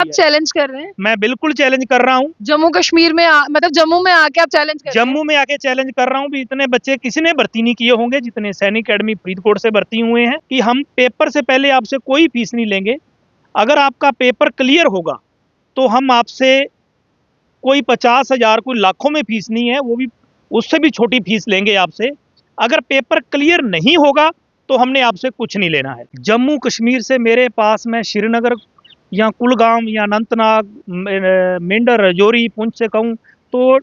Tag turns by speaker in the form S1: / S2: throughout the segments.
S1: आप चैलेंज कर रहे हैं?
S2: मैं बिल्कुल चैलेंज कर रहा हूँ।
S1: जम्मू कश्मीर में मतलब जम्मू में आके आप चैलेंज कर रहे हैं?
S2: जम्मू में आके चैलेंज कर रहा हूँ भी इतने बच्चे किसी ने भर्ती नहीं किए होंगे जितने सैनिक अकेडमी फरीदकोट से भर्ती हुए हैं कि हम पेपर से पहले आपसे कोई फीस नहीं लेंगे। अगर आपका पेपर क्लियर होगा तो हम आपसे कोई 50,000 कोई लाखों में फीस नहीं है, वो भी उससे भी छोटी फीस लेंगे आपसे। अगर पेपर क्लियर नहीं होगा तो हमने आपसे कुछ नहीं लेना है। जम्मू कश्मीर से मेरे पास में श्रीनगर या कुलगाम या अनंतनाग, मेंढर, राजौरी, पुंछ से कहूँ तो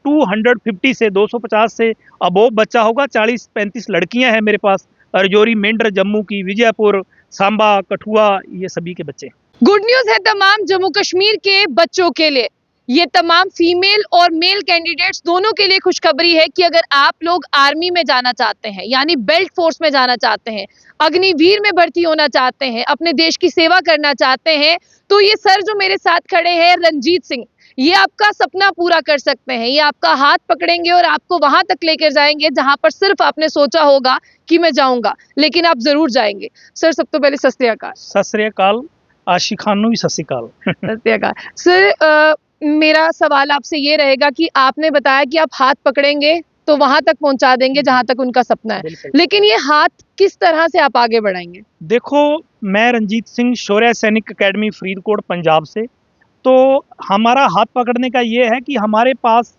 S2: 250 से 250 से अबोव बच्चा होगा। 40-35 लड़कियां हैं मेरे पास, राजौरी, मेंढर, जम्मू की, विजयपुर, सांबा, कठुआ, ये सभी के बच्चे।
S1: गुड न्यूज है तमाम जम्मू कश्मीर के बच्चों के लिए। ये तमाम फीमेल और मेल कैंडिडेट्स दोनों के लिए खुशखबरी है कि अगर आप लोग आर्मी में जाना चाहते हैं, यानी बेल्ट फोर्स में जाना चाहते हैं, अग्निवीर में भर्ती होना चाहते हैं, अपने देश की सेवा करना चाहते हैं, तो ये सर जो मेरे साथ खड़े हैं रंजीत सिंह, ये आपका सपना पूरा कर सकते हैं। ये आपका हाथ पकड़ेंगे और आपको वहां तक लेकर जाएंगे जहां पर सिर्फ आपने सोचा होगा कि मैं जाऊंगा, लेकिन आप जरूर जाएंगे। सर सबसे पहले सत श्री अकाल।
S2: सत श्री अकाल। आशिक खान नूं भी सत श्री अकाल।
S1: सत श्री अकाल। सर मेरा सवाल आपसे ये रहेगा कि आपने बताया कि आप हाथ पकड़ेंगे तो वहां तक पहुंचा देंगे जहां तक उनका सपना है, लेकिन ये हाथ किस तरह से आप आगे बढ़ाएंगे?
S2: देखो, मैं रंजीत सिंह, शौर्य सैनिक अकेडमी फरीदकोट पंजाब से। तो हमारा हाथ पकड़ने का ये है कि हमारे पास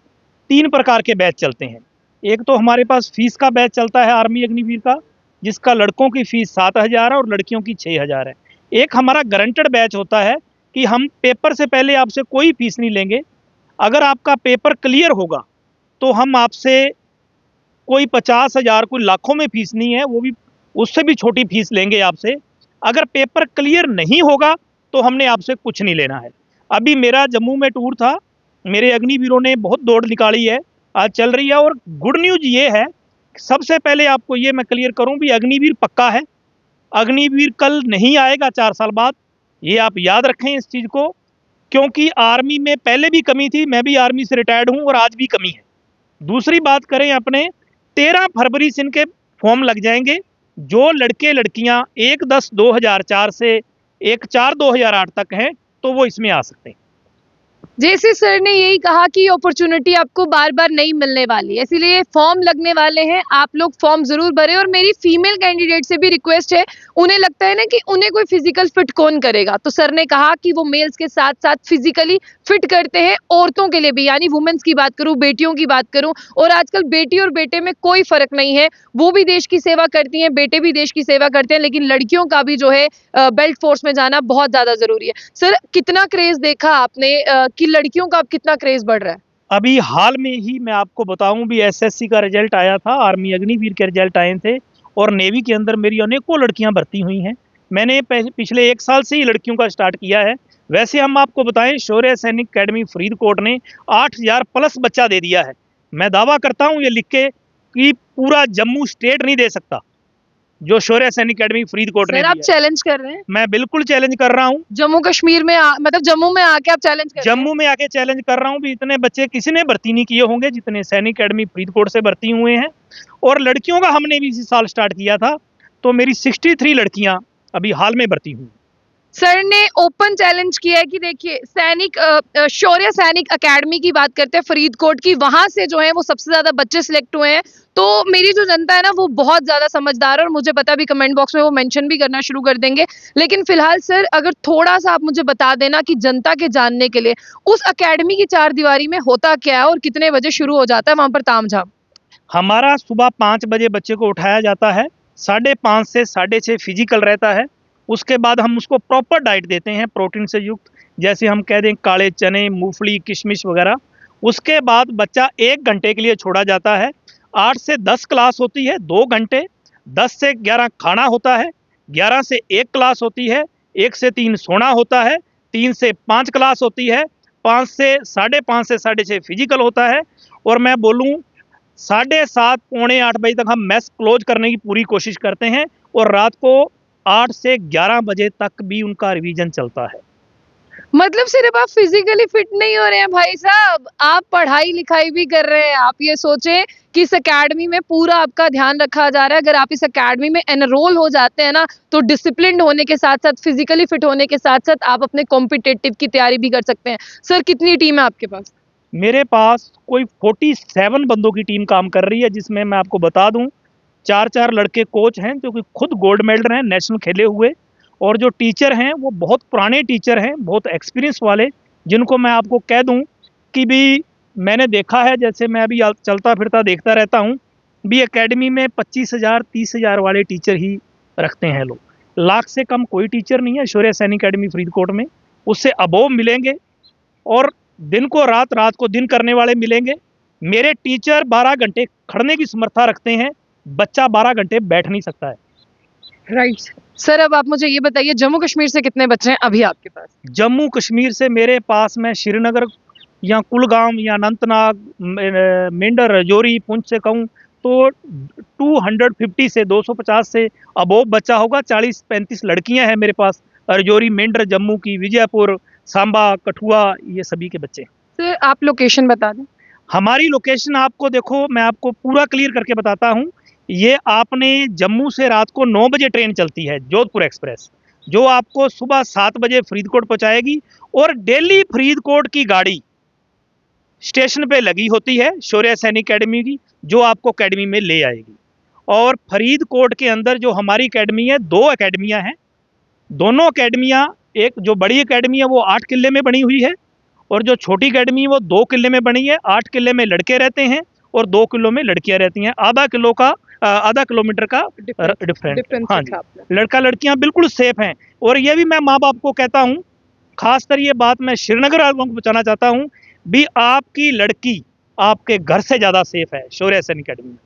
S2: 3 प्रकार के बैच चलते हैं। एक तो हमारे पास फीस का बैच चलता है आर्मी अग्निवीर का, जिसका लड़कों की फीस 7,000 है और लड़कियों की 6,000 है। एक हमारा गारंटेड बैच होता है कि हम पेपर से पहले आपसे कोई फीस नहीं लेंगे। अगर आपका पेपर क्लियर होगा तो हम आपसे कोई 50,000 कोई लाखों में फीस नहीं है, वो भी उससे भी छोटी फीस लेंगे आपसे। अगर पेपर क्लियर नहीं होगा तो हमने आपसे कुछ नहीं लेना है। अभी मेरा जम्मू में टूर था, मेरे अग्निवीरों ने बहुत दौड़ निकाली है, आज चल रही है। और गुड न्यूज ये है, सबसे पहले आपको ये मैं क्लियर करूं भी अग्निवीर पक्का है। अग्निवीर कल नहीं आएगा 4 साल बाद, ये आप याद रखें इस चीज़ को, क्योंकि आर्मी में पहले भी कमी थी, मैं भी आर्मी से रिटायर्ड हूँ और आज भी कमी है। दूसरी बात करें अपने, 13 फरवरी से इनके फॉर्म लग जाएंगे। जो लड़के लड़कियां 1/10/2004 से 1/4/2008 तक हैं तो वो इसमें आ सकते हैं।
S1: जैसे सर ने यही कहा कि अपॉर्चुनिटी आपको बार बार नहीं मिलने वाली है, इसीलिए फॉर्म लगने वाले हैं, आप लोग फॉर्म जरूर भरें। और मेरी फीमेल कैंडिडेट से भी रिक्वेस्ट है, उन्हें लगता है ना कि उन्हें कोई फिजिकल फिट कौन करेगा, तो सर ने कहा कि वो मेल्स के साथ साथ फिजिकली फिट करते हैं औरतों के लिए भी, यानी वुमेन्स की बात करूं, बेटियों की बात करूं। और आजकल बेटी और बेटे में कोई फर्क नहीं है, वो भी देश की सेवा करती हैं, बेटे भी देश की सेवा करते हैं, लेकिन लड़कियों का भी जो है बेल्ट फोर्स में जाना बहुत ज्यादा जरूरी है। सर कितना क्रेज देखा आपने कि लड़कियों का अब कितना क्रेज बढ़ रहा है?
S2: अभी हाल में ही मैं आपको बताऊं भी एसएससी का रिजल्ट आया था, आर्मी अग्निवीर के रिजल्ट आए थे और नेवी के अंदर मेरी अनेकों लड़कियां भर्ती हुई हैं। मैंने पिछले 1 साल से ही लड़कियों का स्टार्ट किया है। वैसे हम आपको बताएं, शौर्य सैनिक अकेडमी फरीदकोट ने 8,000 प्लस बच्चा दे दिया है। मैं दावा करता हूं ये लिख के कि पूरा जम्मू स्टेट नहीं दे सकता जो शौर्य सैनिक अकेडमी फरीदकोट ने
S1: सर
S2: दिया
S1: आप चैलेंज कर रहे हैं?
S2: मैं बिल्कुल चैलेंज कर रहा हूं।
S1: जम्मू कश्मीर में मतलब जम्मू में आके आप चैलेंज कर रहे हैं?
S2: जम्मू में आके चैलेंज कर रहा हूं भी इतने बच्चे किसी ने भर्ती नहीं किए होंगे जितने सैनिक अकेडमी फरीदकोट से भर्ती हुए हैं। और लड़कियों का हमने भी इसी साल स्टार्ट किया था, तो मेरी 63 लड़कियां अभी हाल में भर्ती हुई।
S1: सर ने ओपन चैलेंज किया है कि देखिए सैनिक शौर्य सैनिक अकेडमी की बात करते हैं फरीदकोट की, वहां से जो है वो सबसे ज्यादा बच्चे सिलेक्ट हुए हैं। तो मेरी जो जनता है ना वो बहुत ज्यादा समझदार है और मुझे पता भी कमेंट बॉक्स में वो मेंशन भी करना शुरू कर देंगे। लेकिन फिलहाल सर अगर थोड़ा सा आप मुझे बता देना कि जनता के जानने के लिए उस अकेडमी की चारदीवारी में होता क्या है और कितने बजे शुरू हो जाता है वहां पर तामझाम?
S2: हमारा सुबह 5 बजे बच्चे को उठाया जाता है, 5:30 से 6:30 फिजिकल रहता है। उसके बाद हम उसको प्रॉपर डाइट देते हैं प्रोटीन से युक्त, जैसे हम कह दें काले चने, मूंगफली, किशमिश वगैरह। उसके बाद बच्चा 1 घंटे के लिए छोड़ा जाता है। 8 से 10 क्लास होती है 2 घंटे, 10 से 11 खाना होता है, 11 से 1 क्लास होती है, 1 से 3 सोना होता है, 3 से 5 क्लास होती है, 5 से 5:30 से 6:30 फिजिकल होता है। और मैं बोलूँ 7:30 पौने 8 बजे तक हम मैस क्लोज करने की पूरी कोशिश करते हैं और रात को 8 से 11 बजे तक भी उनका रिवीजन चलता है।
S1: मतलब सिर्फ आप फिजिकली फिट नहीं हो रहे हैं भाई साहब, आप पढ़ाई लिखाई भी कर रहे हैं। आप ये सोचें कि इस एकेडमी में पूरा आपका ध्यान रखा जा रहा है। अगर आप इस एकेडमी में एनरोल हो जाते हैं ना, तो डिसिप्लिन्ड होने के साथ-साथ, फिजिकली फिट होने के साथ-साथ आप अपने कॉम्पिटिटिव की तैयारी भी कर सकते हैं। सर, कितनी टीम है आपके पास?
S2: मेरे पास कोई 47 बंदों की टीम काम कर रही है, जिसमें मैं आपको बता दूं 4-4 लड़के कोच हैं जो कि खुद गोल्ड मेडल हैं नेशनल खेले हुए, और जो टीचर हैं वो बहुत पुराने टीचर हैं, बहुत एक्सपीरियंस वाले, जिनको मैं आपको कह दूं कि भी मैंने देखा है, जैसे मैं अभी चलता फिरता देखता रहता हूं, भी एकेडमी में 25,000 30,000 वाले टीचर ही रखते हैं लोग। लाख से कम कोई टीचर नहीं है शौर्य सैनिक अकेडमी फरीदकोट में, उससे अबोव मिलेंगे, और दिन को रात, रात को दिन करने वाले मिलेंगे। मेरे टीचर 12 घंटे खड़ने की समर्था रखते हैं, बच्चा 12 घंटे बैठ नहीं सकता है।
S1: राइट। सर, अब आप मुझे ये बताइए, जम्मू कश्मीर से कितने बच्चे हैं अभी आपके पास?
S2: जम्मू कश्मीर से मेरे पास में श्रीनगर या कुलगाम या अनंतनाग, मेंढर, राजौरी, पुंछ से कहूँ तो 250 से 250 से अबोव बच्चा होगा। 40-35 लड़कियां हैं मेरे पास, राजौरी, मेंढर, जम्मू की, विजयपुर, सांबा, कठुआ, ये सभी के बच्चे।
S1: सर, आप लोकेशन बता दें।
S2: हमारी लोकेशन आपको देखो, मैं आपको पूरा क्लियर करके बताता हूँ। ये आपने जम्मू से रात को 9 बजे ट्रेन चलती है, जोधपुर एक्सप्रेस, जो आपको सुबह 7 बजे फरीदकोट पहुंचाएगी, और डेली फरीदकोट की गाड़ी स्टेशन पे लगी होती है शौर्य सैनिक अकेडमी की, जो आपको अकेडमी में ले आएगी। और फरीदकोट के अंदर जो हमारी अकेडमी है, 2 अकेडमियां हैं। दोनों अकेडमियां, एक जो बड़ी अकेडमी है वो 8 किले में बनी हुई है, और जो छोटी अकेडमी है वो 2 किले में बनी है। 8 किले में लड़के रहते हैं और 2 किलो में लड़कियां रहती हैं। आधा किलोमीटर का डिफरेंट। हाँ जी, लड़का लड़कियां बिल्कुल सेफ हैं। और ये भी मैं माँ बाप को कहता हूँ, खासकर ये बात मैं श्रीनगर वालों को बताना चाहता हूँ, भी आपकी लड़की आपके घर से ज्यादा सेफ है शौर्य सैनिक अकेडमी में।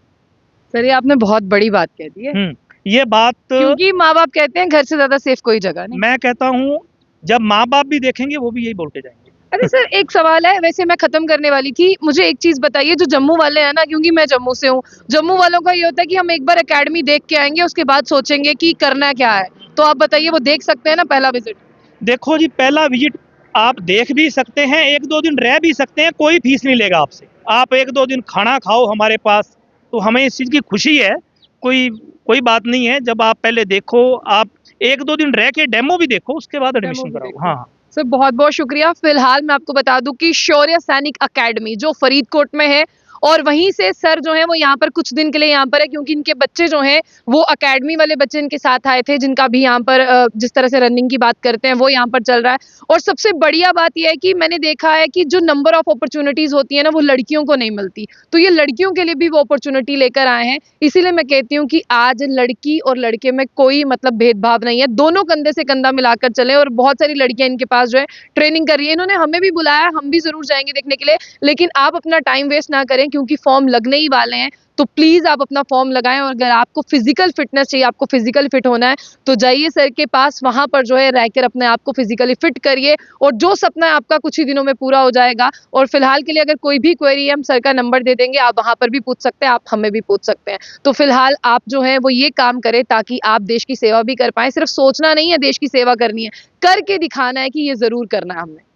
S1: सर, ये आपने बहुत बड़ी बात कह दी है,
S2: ये बात,
S1: क्योंकि माँ बाप कहते हैं घर से ज्यादा सेफ कोई जगह नहीं।
S2: मैं कहता हूँ जब माँ बाप भी देखेंगे वो भी यही बोलते जाएंगे।
S1: अरे सर, एक सवाल है, वैसे मैं खत्म करने वाली थी। मुझे एक चीज बताइए, जो जम्मू वाले हैं ना, क्योंकि मैं जम्मू से हूँ, जम्मू वालों का ये होता है कि हम एक बार एकेडमी देख के आएंगे, उसके बाद सोचेंगे कि करना क्या है। तो आप बताइए, वो देख सकते हैं ना पहला विजिट?
S2: देखो जी, पहला विजिट आप देख भी सकते हैं, 1-2 दिन रह भी सकते हैं, कोई फीस नहीं लेगा आपसे। आप 1-2 दिन खाना खाओ हमारे पास, तो हमें इस चीज़ की खुशी है, कोई बात नहीं है। जब आप पहले देखो, आप 1-2 दिन रह के डेमो भी देखो, उसके बाद एडमिशन कराओ। हाँ।
S1: सर, बहुत बहुत शुक्रिया। फिलहाल मैं आपको बता दूं कि शौर्य सैनिक अकेडमी जो फरीदकोट में है, और वहीं से सर जो है वो यहाँ पर कुछ दिन के लिए यहाँ पर है, क्योंकि इनके बच्चे जो हैं वो अकेडमी वाले बच्चे इनके साथ आए थे, जिनका भी यहाँ पर जिस तरह से रनिंग की बात करते हैं वो यहाँ पर चल रहा है। और सबसे बढ़िया बात यह है कि मैंने देखा है कि जो नंबर ऑफ अपॉर्चुनिटीज होती है ना, वो लड़कियों को नहीं मिलती, तो ये लड़कियों के लिए भी वो अपॉर्चुनिटी लेकर आए हैं। इसीलिए मैं कहती हूँ कि आज लड़की और लड़के में कोई मतलब भेदभाव नहीं है, दोनों कंधे से कंधा मिलाकर चले। और बहुत सारी लड़कियां इनके पास जो है ट्रेनिंग कर रही है। इन्होंने हमें भी बुलाया, हम भी जरूर जाएंगे देखने के लिए, लेकिन आप अपना टाइम वेस्ट ना करें, क्योंकि फॉर्म लगने ही वाले हैं। तो प्लीज आप अपना फॉर्म लगाएं, और अगर आपको फिजिकल फिटनेस चाहिए, आपको फिजिकल फिट होना है, तो जाइए सर के पास, वहां पर जो है रहकर अपने आप को फिजिकली फिट करिए, और जो सपना है आपका कुछ ही दिनों में पूरा हो जाएगा। और फिलहाल के लिए अगर कोई भी क्वेरी है, हम सर का नंबर दे देंगे, आप वहां पर भी पूछ सकते हैं, आप हमें भी पूछ सकते हैं। तो फिलहाल आप जो है वो ये काम करें, ताकि आप देश की सेवा भी कर पाए। सिर्फ सोचना नहीं है देश की सेवा करनी है, करके दिखाना है कि ये जरूर करना है हमने।